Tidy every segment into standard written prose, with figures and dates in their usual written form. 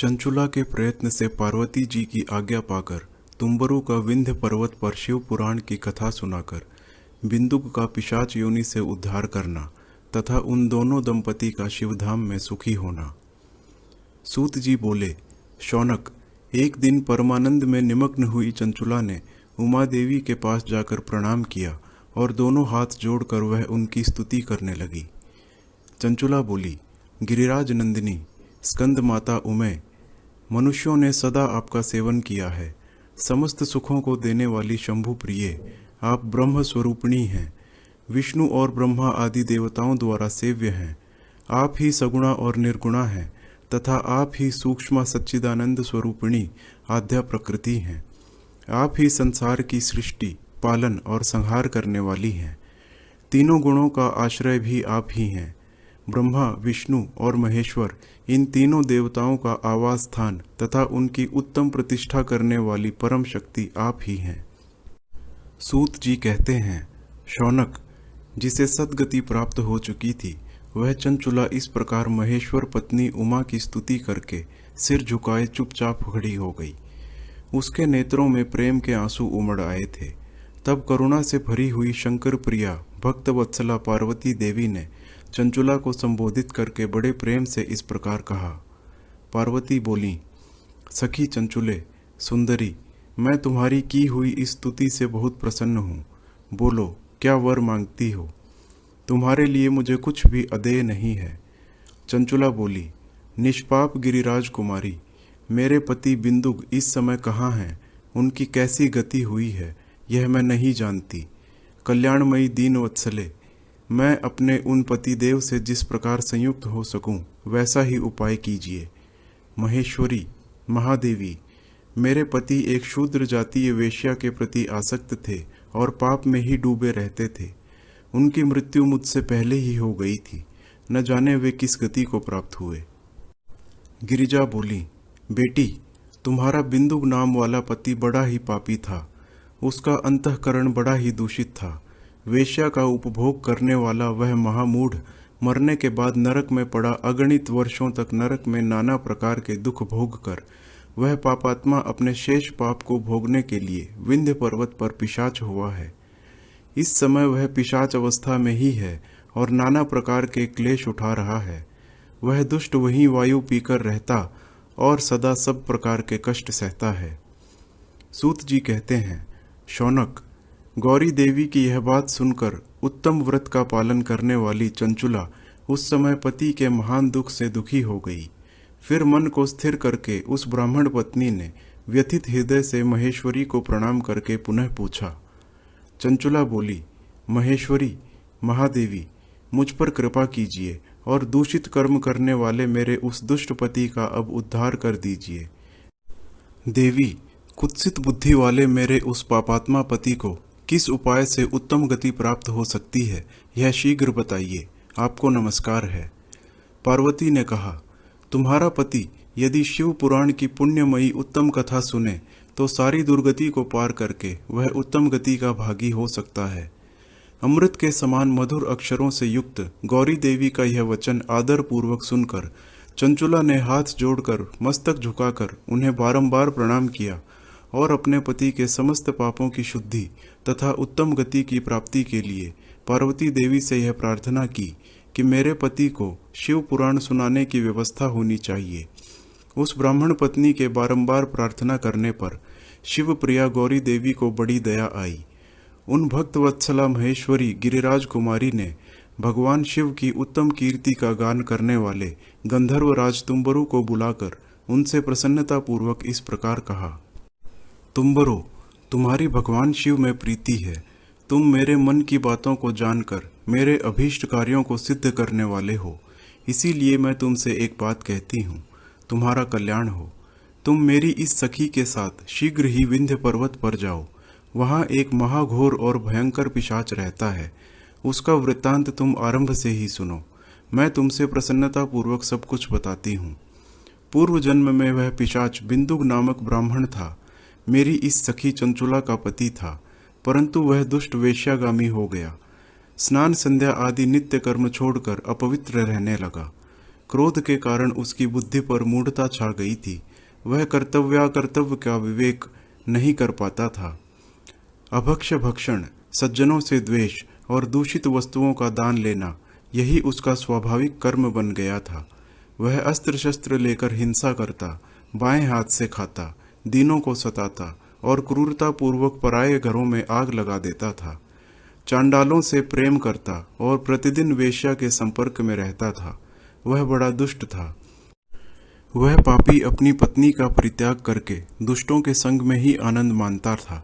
चंचुला के प्रयत्न से पार्वती जी की आज्ञा पाकर तुम्बरु का विंध्य पर्वत पर शिव पुराण की कथा सुनाकर बिंदुक का पिशाच योनि से उद्धार करना तथा उन दोनों दंपति का शिवधाम में सुखी होना। सूत जी बोले, शौनक, एक दिन परमानंद में निमग्न हुई चंचुला ने उमा देवी के पास जाकर प्रणाम किया और दोनों हाथ जोड़कर वह उनकी स्तुति करने लगी। चंचुला बोली, गिरिराज नंदिनी, स्कंद माता उमे, मनुष्यों ने सदा आपका सेवन किया है। समस्त सुखों को देने वाली शंभु प्रिय, आप ब्रह्म स्वरूपिणी हैं। विष्णु और ब्रह्मा आदि देवताओं द्वारा सेव्य हैं। आप ही सगुणा और निर्गुणा हैं तथा आप ही सूक्ष्म सच्चिदानंद स्वरूपिणी आद्या प्रकृति हैं। आप ही संसार की सृष्टि, पालन और संहार करने वाली हैं। तीनों गुणों का आश्रय भी आप ही हैं। ब्रह्मा, विष्णु और महेश्वर, इन तीनों देवताओं का आवास स्थान तथा उनकी उत्तम प्रतिष्ठा करने वाली परम शक्ति आप ही हैं। सूत जी कहते हैं, शौनक, जिसे सद्गति प्राप्त हो चुकी थी वह चंचुला इस प्रकार महेश्वर पत्नी उमा की स्तुति करके सिर झुकाए चुपचाप खड़ी हो गई। उसके नेत्रों में प्रेम के आंसू उमड़ आए थे। तब करुणा से भरी हुई शंकर प्रिया भक्त वत्सला पार्वती देवी ने चंचुला को संबोधित करके बड़े प्रेम से इस प्रकार कहा। पार्वती बोली, सखी चंचुले, सुंदरी, मैं तुम्हारी की इस स्तुति से बहुत प्रसन्न हूँ। बोलो, क्या वर मांगती हो? तुम्हारे लिए मुझे कुछ भी अदेय नहीं है। चंचुला बोली, निष्पाप गिरिराज कुमारी, मेरे पति बिंदुक इस समय कहाँ हैं? उनकी कैसी गति हुई है यह मैं नहीं जानती। कल्याणमयी दीन वत्सले, मैं अपने उन पतिदेव से जिस प्रकार संयुक्त हो सकूं वैसा ही उपाय कीजिए। महेश्वरी, महादेवी, मेरे पति एक शूद्र जातीय वेश्या के प्रति आसक्त थे और पाप में ही डूबे रहते थे। उनकी मृत्यु मुझसे पहले ही हो गई थी। न जाने वे किस गति को प्राप्त हुए। गिरिजा बोली, बेटी, तुम्हारा बिंदु नाम वाला पति बड़ा ही पापी था। उसका अंतःकरण बड़ा ही दूषित था। वेश्या का उपभोग करने वाला वह महामूढ़ मरने के बाद नरक में पड़ा अगणित वर्षों तक नरक में नाना प्रकार के दुख भोग कर वह पापात्मा अपने शेष पाप को भोगने के लिए विंध्य पर्वत पर पिशाच हुआ है। इस समय वह पिशाच अवस्था में ही है और नाना प्रकार के क्लेश उठा रहा है। वह दुष्ट वहीं वायु पीकर रहता और सदा सब प्रकार के कष्ट सहता है। सूत जी कहते हैं, शौनक, गौरी देवी की यह बात सुनकर उत्तम व्रत का पालन करने वाली चंचुला उस समय पति के महान दुख से दुखी हो गई। फिर मन को स्थिर करके उस ब्राह्मण पत्नी ने व्यथित हृदय से महेश्वरी को प्रणाम करके पुनः पूछा। चंचुला बोली, महेश्वरी, महादेवी, मुझ पर कृपा कीजिए और दूषित कर्म करने वाले मेरे उस दुष्ट पति का अब उद्धार कर दीजिए। देवी, कुत्सित बुद्धि वाले मेरे उस पापात्मा पति को किस उपाय से उत्तम गति प्राप्त हो सकती है यह शीघ्र बताइए। आपको नमस्कार है। पार्वती ने कहा, तुम्हारा पति यदि शिव पुराण की पुण्यमयी उत्तम कथा सुने तो सारी दुर्गति को पार करके वह उत्तम गति का भागी हो सकता है। अमृत के समान मधुर अक्षरों से युक्त गौरी देवी का यह वचन आदर पूर्वक सुनकर चंचुला ने हाथ जोड़कर मस्तक झुकाकर उन्हें बारंबार प्रणाम किया और अपने पति के समस्त पापों की शुद्धि तथा उत्तम गति की प्राप्ति के लिए पार्वती देवी से यह प्रार्थना की कि मेरे पति को शिव पुराण सुनाने की व्यवस्था होनी चाहिए। उस ब्राह्मण पत्नी के बारंबार प्रार्थना करने पर शिव प्रिया गौरी देवी को बड़ी दया आई। उन भक्त वत्सला महेश्वरी गिरिराज कुमारी ने भगवान शिव की उत्तम कीर्ति का गान करने वाले गंधर्व राज तुम्बरु को बुलाकर उनसे प्रसन्नता पूर्वक इस प्रकार कहा। तुम्बरु, तुम्हारी भगवान शिव में प्रीति है। तुम मेरे मन की बातों को जानकर मेरे अभीष्ट कार्यों को सिद्ध करने वाले हो। इसीलिए मैं तुमसे एक बात कहती हूँ, तुम्हारा कल्याण हो। तुम मेरी इस सखी के साथ शीघ्र ही विंध्य पर्वत पर जाओ। वहाँ एक महाघोर और भयंकर पिशाच रहता है। उसका वृत्तांत तुम आरंभ से ही सुनो। मैं तुमसे प्रसन्नता पूर्वक सब कुछ बताती हूँ। पूर्व जन्म में वह पिशाच बिंदुक नामक ब्राह्मण था। मेरी इस सखी चंचुला का पति था, परंतु वह दुष्ट वेश्यागामी हो गया। स्नान संध्या आदि नित्य कर्म छोड़कर अपवित्र रहने लगा। क्रोध के कारण उसकी बुद्धि पर मूढ़ता छा गई थी। वह कर्तव्याकर्तव्य का विवेक नहीं कर पाता था। अभक्ष्य भक्षण, सज्जनों से द्वेष और दूषित वस्तुओं का दान लेना, यही उसका स्वाभाविक कर्म बन गया था। वह अस्त्र शस्त्र लेकर हिंसा करता, बाएं हाथ से खाता, दीनों को सताता और क्रूरता पूर्वक पराये घरों में आग लगा देता था। चांडालों से प्रेम करता और प्रतिदिन वेश्या के संपर्क में रहता था। वह बड़ा दुष्ट था। वह पापी अपनी पत्नी का परित्याग करके दुष्टों के संग में ही आनंद मानता था।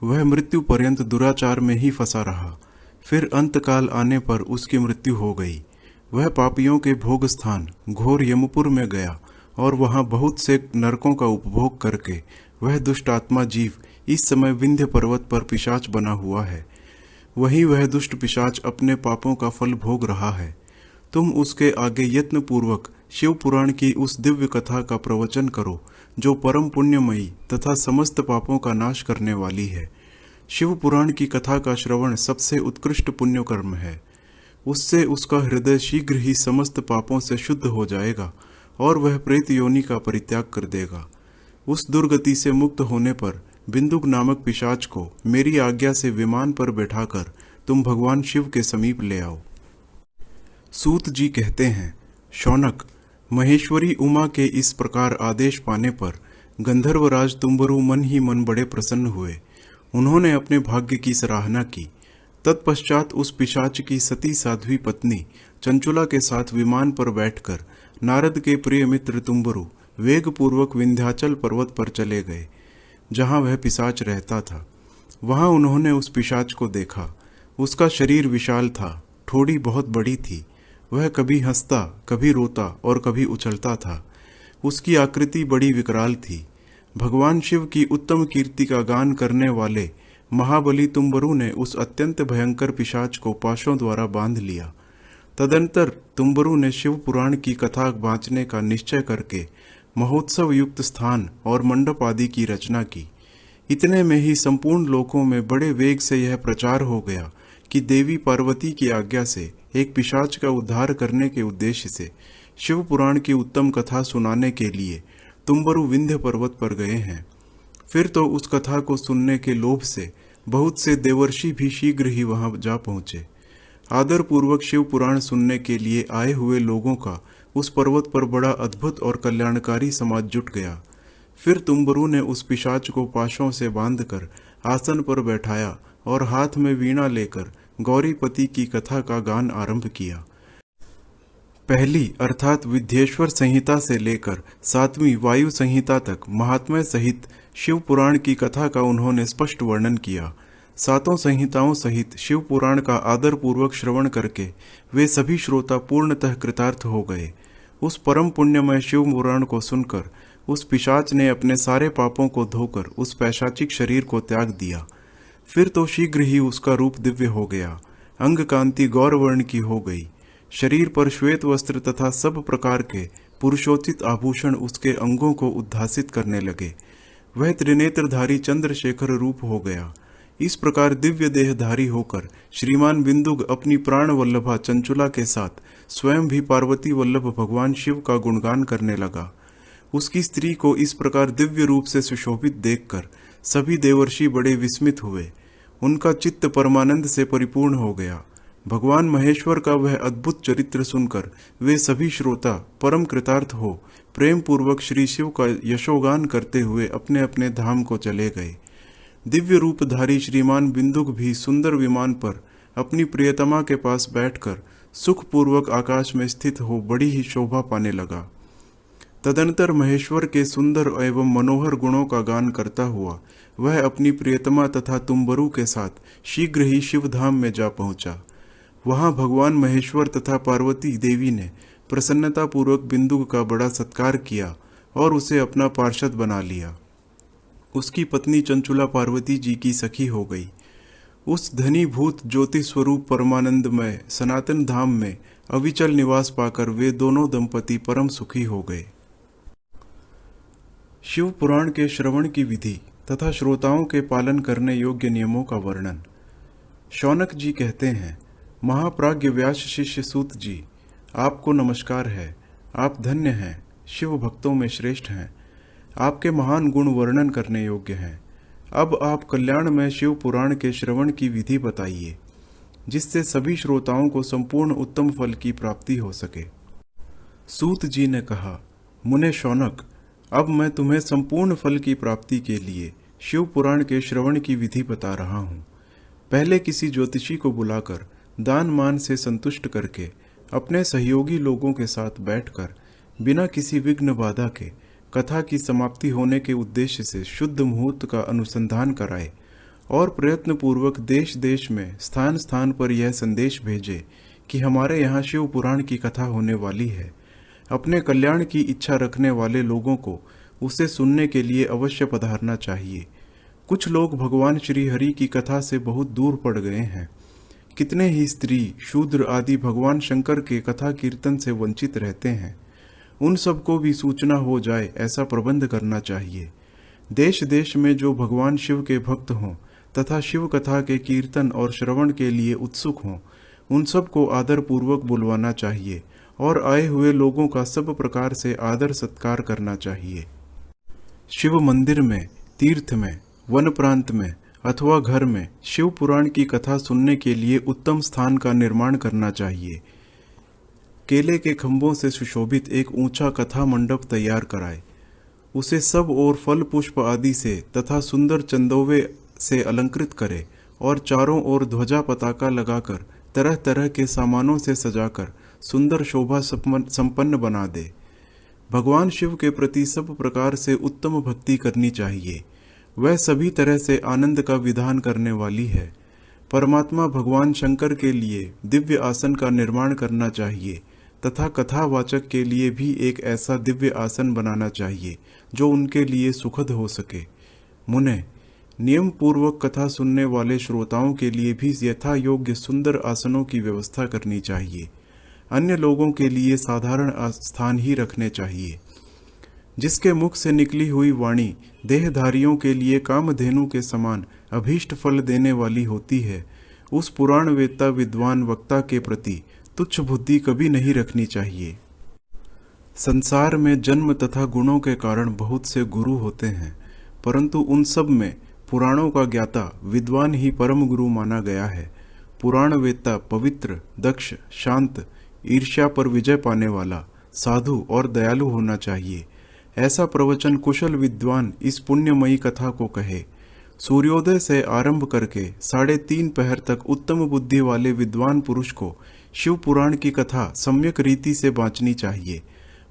वह मृत्यु पर्यंत दुराचार में ही फंसा रहा। फिर अंतकाल आने पर उसकी मृत्यु हो गई। वह पापियों के भोग स्थान घोर यमपुर में गया और वहां बहुत से नरकों का उपभोग करके वह दुष्ट आत्मा जीव इस समय विंध्य पर्वत पर पिशाच बना हुआ है। वहीं वह दुष्ट पिशाच अपने पापों का फल भोग रहा है। तुम उसके आगे यत्न पूर्वक शिव पुराण की उस दिव्य कथा का प्रवचन करो जो परम पुण्यमयी तथा समस्त पापों का नाश करने वाली है। शिव पुराण की कथा का श्रवण सबसे उत्कृष्ट पुण्य कर्म है। उससे उसका हृदय शीघ्र ही समस्त पापों से शुद्ध हो जाएगा और वह प्रेत योनि का परित्याग कर देगा। उस दुर्गति से मुक्त होने पर बिंदुक नामक पिशाच को मेरी आज्ञा से विमान पर बैठाकर तुम भगवान शिव के समीप ले आओ। सूत जी कहते हैं, शौनक, महेश्वरी उमा के इस प्रकार आदेश पाने पर गंधर्वराज तुम्बरु मन ही मन बड़े प्रसन्न हुए। उन्होंने अपने भाग्य की सराहना की। तत्पश्चात उस पिशाच की सती साध्वी पत्नी चंचुला के साथ विमान पर बैठकर नारद के प्रिय मित्र तुम्बरु वेग पूर्वक विंध्याचल पर्वत पर चले गए, जहां वह पिशाच रहता था। वहां उन्होंने उस पिशाच को देखा। उसका शरीर विशाल था, ठोड़ी बहुत बड़ी थी। वह कभी हंसता, कभी रोता और कभी उछलता था। उसकी आकृति बड़ी विकराल थी। भगवान शिव की उत्तम कीर्ति का गान करने वाले महाबली तुम्बरु ने उस अत्यंत भयंकर पिशाच को पाशों द्वारा बांध लिया। तदंतर तुम्बरु ने शिव पुराण की कथा बाँचने का निश्चय करके महोत्सव युक्त स्थान और मंडप आदि की रचना की। इतने में ही संपूर्ण लोकों में बड़े वेग से यह प्रचार हो गया कि देवी पार्वती की आज्ञा से एक पिशाच का उद्धार करने के उद्देश्य से शिव पुराण की उत्तम कथा सुनाने के लिए तुम्बरु विंध्य पर्वत पर गए हैं। फिर तो उस कथा को सुनने के लोभ से बहुत से देवर्षि भी शीघ्र ही वहां जा पहुंचे। आदर पूर्वक शिव पुराण सुनने के लिए आए हुए लोगों का उस पर्वत पर बड़ा अद्भुत और कल्याणकारी समाज जुट गया। फिर तुम्बरु ने उस पिशाच को पाशों से बांधकर आसन पर बैठाया और हाथ में वीणा लेकर गौरीपति की कथा का गान आरंभ किया। पहली अर्थात विद्येश्वर संहिता से लेकर 7वीं वायु संहिता तक महात्म्य सहित शिव पुराण की कथा का उन्होंने स्पष्ट वर्णन किया। 7 संहिताओं सहित शिव पुराण का आदर पूर्वक श्रवण करके वे सभी श्रोता पूर्णतः कृतार्थ हो गए। उस परम पुण्यमय शिव पुराण को सुनकर उस पिशाच ने अपने सारे पापों को धोकर उस पैशाचिक शरीर को त्याग दिया। फिर तो शीघ्र ही उसका रूप दिव्य हो गया। अंग कांति गौरवर्ण की हो गई। शरीर पर श्वेत वस्त्र तथा सब प्रकार के पुरुषोचित आभूषण उसके अंगों को उद्भासित करने लगे। वह त्रिनेत्रधारी चंद्रशेखर रूप हो गया। इस प्रकार दिव्य देहधारी होकर श्रीमान बिंदुक अपनी प्राण वल्लभा चंचुला के साथ स्वयं भी पार्वती वल्लभ भगवान शिव का गुणगान करने लगा। उसकी स्त्री को इस प्रकार दिव्य रूप से सुशोभित देखकर सभी देवर्षि बड़े विस्मित हुए। उनका चित्त परमानंद से परिपूर्ण हो गया। भगवान महेश्वर का वह अद्भुत चरित्र सुनकर वे सभी श्रोता परम कृतार्थ हो प्रेम पूर्वक श्री शिव का यशोगान करते हुए अपने अपने धाम को चले गए। दिव्य रूपधारी श्रीमान बिंदुक भी सुंदर विमान पर अपनी प्रियतमा के पास बैठकर सुखपूर्वक आकाश में स्थित हो बड़ी ही शोभा पाने लगा। तदनंतर महेश्वर के सुंदर एवं मनोहर गुणों का गान करता हुआ वह अपनी प्रियतमा तथा तुम्बरु के साथ शीघ्र ही शिवधाम में जा पहुंचा। वहां भगवान महेश्वर तथा पार्वती देवी ने प्रसन्नतापूर्वक बिंदुक का बड़ा सत्कार किया और उसे अपना पार्षद बना लिया। उसकी पत्नी चंचुला पार्वती जी की सखी हो गई। उस धनीभूत ज्योति स्वरूप परमानंदमय सनातन धाम में अविचल निवास पाकर वे दोनों दंपति परम सुखी हो गए। शिव पुराण के श्रवण की विधि तथा श्रोताओं के पालन करने योग्य नियमों का वर्णन। शौनक जी कहते हैं, महाप्राज्ञ व्यास शिष्य सूत जी, आपको नमस्कार है। आप धन्य हैं, शिव भक्तों में श्रेष्ठ हैं। आपके महान गुण वर्णन करने योग्य हैं। अब आप कल्याण में शिव पुराण के श्रवण की विधि बताइए, जिससे सभी श्रोताओं को संपूर्ण उत्तम फल की प्राप्ति हो सके। सूत जी ने कहा, मुने शौनक, अब मैं तुम्हें संपूर्ण फल की प्राप्ति के लिए शिव पुराण के श्रवण की विधि बता रहा हूँ। पहले किसी ज्योतिषी को बुलाकर दान मान से संतुष्ट करके अपने सहयोगी लोगों के साथ बैठकर बिना किसी विघ्न बाधा के कथा की समाप्ति होने के उद्देश्य से शुद्ध मुहूर्त का अनुसंधान कराए और प्रयत्न पूर्वक देश देश में स्थान स्थान पर यह संदेश भेजे कि हमारे यहाँ शिव पुराण की कथा होने वाली है। अपने कल्याण की इच्छा रखने वाले लोगों को उसे सुनने के लिए अवश्य पधारना चाहिए। कुछ लोग भगवान श्री हरि की कथा से बहुत दूर पड़ गए हैं। कितने ही स्त्री, शूद्र आदि भगवान शंकर के कथा कीर्तन से वंचित रहते हैं। उन सबको भी सूचना हो जाए ऐसा प्रबंध करना चाहिए। देश देश में जो भगवान शिव के भक्त हों तथा शिव कथा के कीर्तन और श्रवण के लिए उत्सुक हों, उन सबको आदर पूर्वक बुलवाना चाहिए और आए हुए लोगों का सब प्रकार से आदर सत्कार करना चाहिए। शिव मंदिर में, तीर्थ में, वन प्रांत में अथवा घर में शिव पुराण की कथा सुनने के लिए उत्तम स्थान का निर्माण करना चाहिए। केले के खंभों से सुशोभित एक ऊंचा कथा मंडप तैयार कराए। उसे सब ओर फल पुष्प आदि से तथा सुंदर चंदोवे से अलंकृत करे और चारों ओर ध्वजा पताका लगाकर तरह तरह के सामानों से सजाकर सुंदर शोभा संपन्न बना दे। भगवान शिव के प्रति सब प्रकार से उत्तम भक्ति करनी चाहिए। वह सभी तरह से आनंद का विधान करने वाली है। परमात्मा भगवान शंकर के लिए दिव्य आसन का निर्माण करना चाहिए तथा कथावाचक के लिए भी एक ऐसा दिव्य आसन बनाना चाहिए जो उनके लिए सुखद हो सके। मुने, नियम पूर्वक कथा सुनने वाले श्रोताओं के लिए भी यथा योग्य सुंदर आसनों की व्यवस्था करनी चाहिए। अन्य लोगों के लिए साधारण स्थान ही रखने चाहिए। जिसके मुख से निकली हुई वाणी देहधारियों के लिए कामधेनु के समान अभीष्ट फल देने वाली होती है, उस पुराण वेत्ता विद्वान वक्ता के प्रति तुच्छ बुद्धि कभी नहीं रखनी चाहिए। संसार में जन्म तथा गुणों के कारण बहुत से गुरु होते हैं, परंतु उन सब में पुराणों का ज्ञाता विद्वान ही परम गुरु माना गया है। पुराण वेत्ता पवित्र, दक्ष, शांत, ईर्ष्या पर विजय पाने वाला, साधु और दयालु होना चाहिए। ऐसा प्रवचन कुशल विद्वान इस पुण्यमयी कथा को कहे। सूर्योदय से आरंभ करके 3:30 पहर तक उत्तम बुद्धि वाले विद्वान पुरुष को शिव पुराण की कथा सम्यक रीति से बांचनी चाहिए।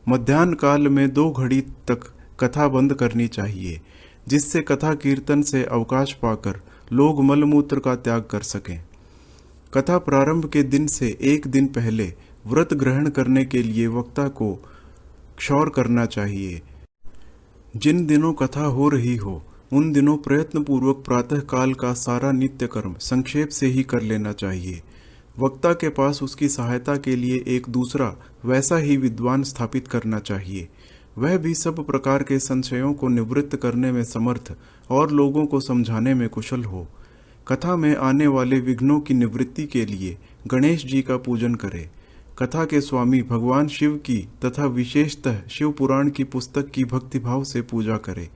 मध्याह्न काल में 2 घड़ी तक कथा बंद करनी चाहिए, जिससे कथा कीर्तन से अवकाश पाकर लोग मलमूत्र का त्याग कर सकें। कथा प्रारंभ के दिन से 1 दिन पहले व्रत ग्रहण करने के लिए वक्ता को क्षौर करना चाहिए। जिन दिनों कथा हो रही हो उन दिनों प्रयत्न पूर्वक प्रातः काल का सारा नित्य कर्म संक्षेप से ही कर लेना चाहिए। वक्ता के पास उसकी सहायता के लिए एक दूसरा वैसा ही विद्वान स्थापित करना चाहिए। वह भी सब प्रकार के संशयों को निवृत्त करने में समर्थ और लोगों को समझाने में कुशल हो। कथा में आने वाले विघ्नों की निवृत्ति के लिए गणेश जी का पूजन करे। कथा के स्वामी भगवान शिव की तथा विशेषतः शिव पुराण की पुस्तक की भक्तिभाव से पूजा करे।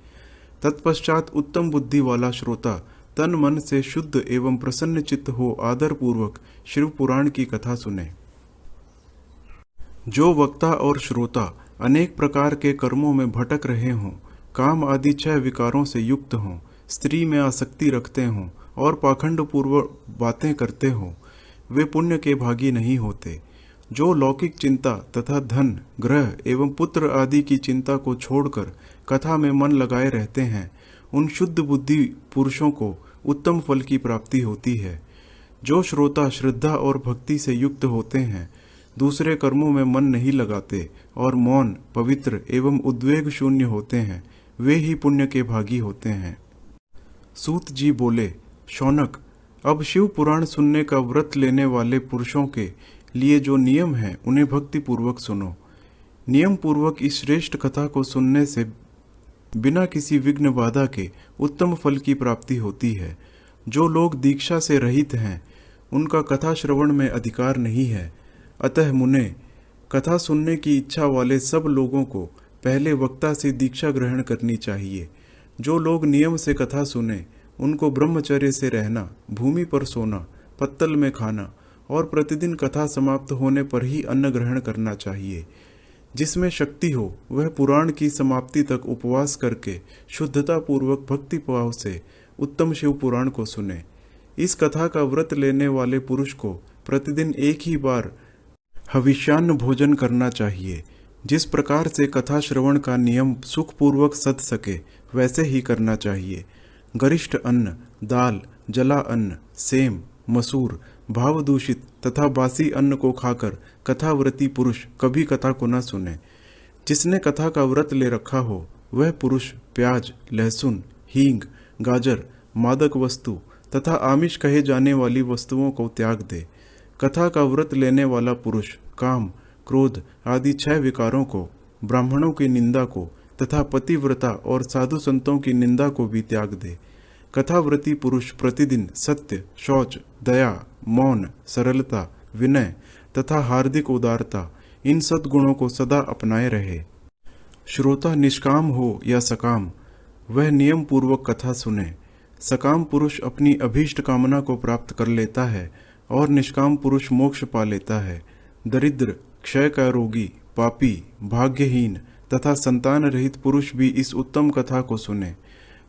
तत्पश्चात उत्तम बुद्धि वाला श्रोता तन मन से शुद्ध एवं प्रसन्न चित्त हो आदर पूर्वक शिव पुराण की कथा सुने। जो वक्ता और श्रोता अनेक प्रकार के कर्मों में भटक रहे हों, काम आदि 6 विकारों से युक्त हों, स्त्री में आसक्ति रखते हों और पाखंड पूर्वक बातें करते हों, वे पुण्य के भागी नहीं होते। जो लौकिक चिंता तथा धन, ग्रह एवं पुत्र आदि की चिंता को छोड़कर कथा में मन लगाए रहते हैं, उन शुद्ध बुद्धि पुरुषों को उत्तम फल की प्राप्ति होती है। जो श्रोता श्रद्धा और भक्ति से युक्त होते हैं, दूसरे कर्मों में मन नहीं लगाते और मौन, पवित्र एवं उद्वेग शून्य होते हैं, वे ही पुण्य के भागी होते हैं। सूत जी बोले, शौनक, अब शिव पुराण सुनने का व्रत लेने वाले पुरुषों के लिए जो नियम है उन्हें भक्ति पूर्वक सुनो। नियम पूर्वक इस श्रेष्ठ कथा को सुनने से बिना किसी विघ्न बाधा के उत्तम फल की प्राप्ति होती है। जो लोग दीक्षा से रहित हैं उनका कथा श्रवण में अधिकार नहीं है। अतः मुने, कथा सुनने की इच्छा वाले सब लोगों को पहले वक्ता से दीक्षा ग्रहण करनी चाहिए। जो लोग नियम से कथा सुने उनको ब्रह्मचर्य से रहना, भूमि पर सोना, पत्तल में खाना और प्रतिदिन कथा समाप्त होने पर ही अन्न ग्रहण करना चाहिए। जिसमें शक्ति हो वह पुराण की समाप्ति तक उपवास करके शुद्धता पूर्वक भक्ति भाव से उत्तम शिव पुराण को सुने। इस कथा का व्रत लेने वाले पुरुष को प्रतिदिन एक ही बार हविष्यान्न भोजन करना चाहिए। जिस प्रकार से कथा श्रवण का नियम सुखपूर्वक सध सके वैसे ही करना चाहिए। गरिष्ठ अन्न, दाल, जला अन्न, सेम, मसूर, भाव दूषित तथा बासी अन्न को खाकर कथाव्रती पुरुष कभी कथा को न सुने। जिसने कथा का व्रत ले रखा हो वह पुरुष प्याज, लहसुन, हींग, गाजर, मादक वस्तु तथा आमिष कहे जाने वाली वस्तुओं को त्याग दे। कथा का व्रत लेने वाला पुरुष काम, क्रोध आदि 6 विकारों को, ब्राह्मणों की निंदा को तथा पतिव्रता और साधु संतों की निंदा को भी त्याग दे। कथाव्रती पुरुष प्रतिदिन सत्य, शौच, दया, मौन, सरलता, विनय तथा हार्दिक उदारता इन सद्गुणों को सदा अपनाए रहे। श्रोता निष्काम हो या सकाम वह नियम पूर्वक कथा सुने। सकाम पुरुष अपनी अभीष्ट कामना को प्राप्त कर लेता है और निष्काम पुरुष मोक्ष पा लेता है। दरिद्र, क्षय का रोगी, पापी, भाग्यहीन तथा संतान रहित पुरुष भी इस उत्तम कथा को सुने।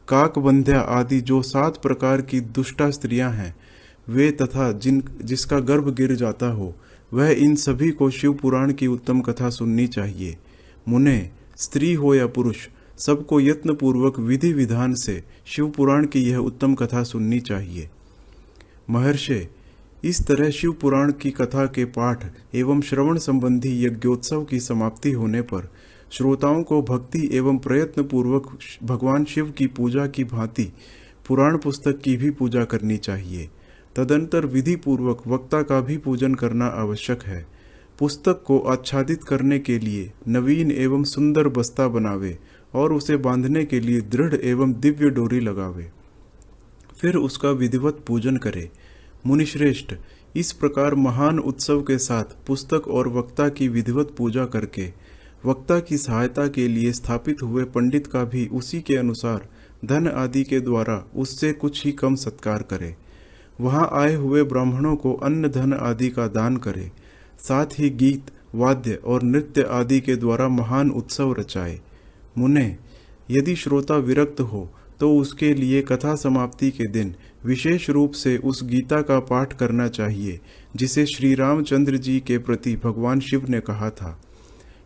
काकबंध्या आदि जो 7 प्रकार की दुष्टा स्त्रियां हैं वे तथा जिसका गर्भ गिर जाता हो वह इन सभी को शिव पुराण की उत्तम कथा सुननी चाहिए। मुने, स्त्री हो या पुरुष, सबको यत्न पूर्वक विधि विधान से शिव पुराण की यह उत्तम कथा सुननी चाहिए। महर्षि, इस तरह शिव पुराण की कथा के पाठ एवं श्रवण संबंधी यज्ञोत्सव की समाप्ति होने पर श्रोताओं को भक्ति एवं प्रयत्न पूर्वक भगवान शिव की पूजा की भांति पुराण पुस्तक की भी पूजा करनी चाहिए। तदंतर विधि पूर्वक वक्ता का भी पूजन करना आवश्यक है। पुस्तक को आच्छादित करने के लिए नवीन एवं सुंदर बस्ता बनावे और उसे बांधने के लिए दृढ़ एवं दिव्य डोरी लगावे, फिर उसका विधिवत पूजन करे। मुनिश्रेष्ठ, इस प्रकार महान उत्सव के साथ पुस्तक और वक्ता की विधिवत पूजा करके वक्ता की सहायता के लिए स्थापित हुए पंडित का भी उसी के अनुसार धन आदि के द्वारा उससे कुछ ही कम सत्कार करे। वहां आए हुए ब्राह्मणों को अन्न धन आदि का दान करे। साथ ही गीत, वाद्य और नृत्य आदि के द्वारा महान उत्सव रचाए। मुने, यदि श्रोता विरक्त हो तो उसके लिए कथा समाप्ति के दिन विशेष रूप से उस गीता का पाठ करना चाहिए जिसे श्री रामचंद्र जी के प्रति भगवान शिव ने कहा था।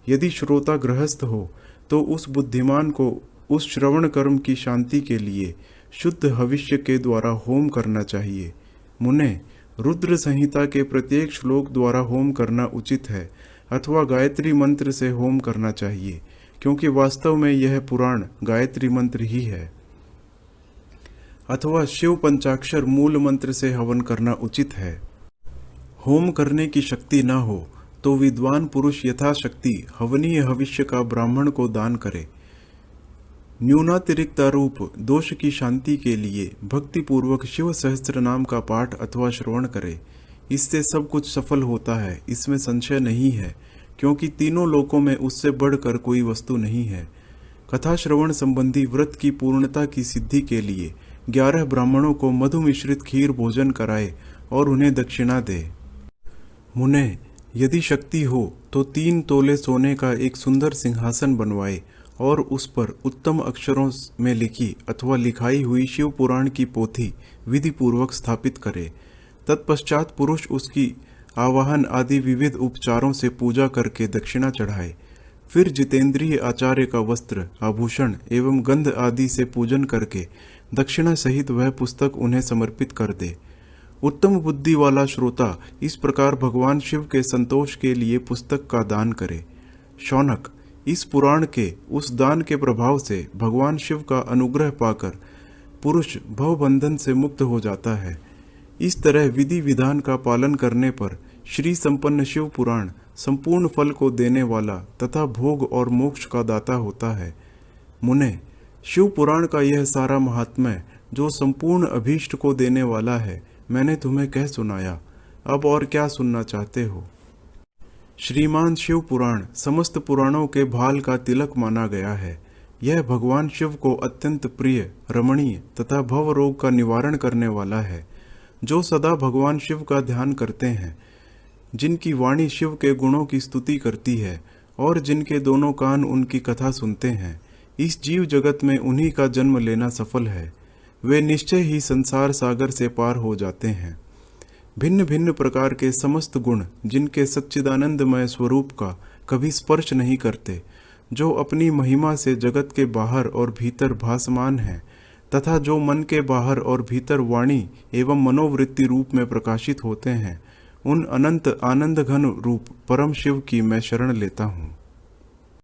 यदि श्रोता गृहस्थ हो तो उस बुद्धिमान को उस श्रवण कर्म की शांति के लिए शुद्ध हविष्य के द्वारा होम करना चाहिए। मुने, रुद्र संहिता के प्रत्येक श्लोक द्वारा होम करना उचित है अथवा गायत्री मंत्र से होम करना चाहिए, क्योंकि वास्तव में यह पुराण गायत्री मंत्र ही है। अथवा शिव पंचाक्षर मूल मंत्र से हवन करना उचित है। होम करने की शक्ति न हो तो विद्वान पुरुष यथाशक्ति हवनीय हविष्य का ब्राह्मण को दान करे। न्यूनातिरिक्तारूप दोष की शांति के लिए भक्ति पूर्वक शिव सहस्त्र नाम का पाठ अथवा श्रवण करे। इससे सब कुछ सफल होता है, इसमें संशय नहीं है, क्योंकि तीनों लोकों में उससे बढ़कर कोई वस्तु नहीं है। कथा श्रवण संबंधी व्रत की पूर्णता की सिद्धि के लिए 11 ब्राह्मणों को मधु मिश्रित खीर भोजन कराए और उन्हें दक्षिणा दे। मुने, यदि शक्ति हो तो 3 तोले सोने का एक सुंदर सिंहासन बनवाए और उस पर उत्तम अक्षरों में लिखी अथवा लिखाई हुई शिव पुराण की पोथी विधि पूर्वक स्थापित करे। तत्पश्चात पुरुष उसकी आवाहन आदि विविध उपचारों से पूजा करके दक्षिणा चढ़ाए। फिर जितेंद्रिय आचार्य का वस्त्र, आभूषण एवं गंध आदि से पूजन करके दक्षिणा सहित वह पुस्तक उन्हें समर्पित कर दे। उत्तम बुद्धि वाला श्रोता इस प्रकार भगवान शिव के संतोष के लिए पुस्तक का दान करे। शौनक, इस पुराण के उस दान के प्रभाव से भगवान शिव का अनुग्रह पाकर पुरुष भवबंधन से मुक्त हो जाता है। इस तरह विधि विधान का पालन करने पर श्री संपन्न शिव पुराण संपूर्ण फल को देने वाला तथा भोग और मोक्ष का दाता होता है। मुने, शिव पुराण का यह सारा महात्म्य जो संपूर्ण अभीष्ट को देने वाला है मैंने तुम्हें कह सुनाया। अब और क्या सुनना चाहते हो? श्रीमान शिव पुराण समस्त पुराणों के भाल का तिलक माना गया है। यह भगवान शिव को अत्यंत प्रिय, रमणीय तथा भव रोग का निवारण करने वाला है। जो सदा भगवान शिव का ध्यान करते हैं, जिनकी वाणी शिव के गुणों की स्तुति करती है और जिनके दोनों कान उनकी कथा सुनते हैं, इस जीव जगत में उन्हीं का जन्म लेना सफल है। वे निश्चय ही संसार सागर से पार हो जाते हैं। भिन्न भिन्न प्रकार के समस्त गुण जिनके सच्चिदानंदमय स्वरूप का कभी स्पर्श नहीं करते, जो अपनी महिमा से जगत के बाहर और भीतर भासमान है तथा जो मन के बाहर और भीतर वाणी एवं मनोवृत्ति रूप में प्रकाशित होते हैं, उन अनंत आनंद घन रूप परम शिव की मैं शरण लेता हूँ।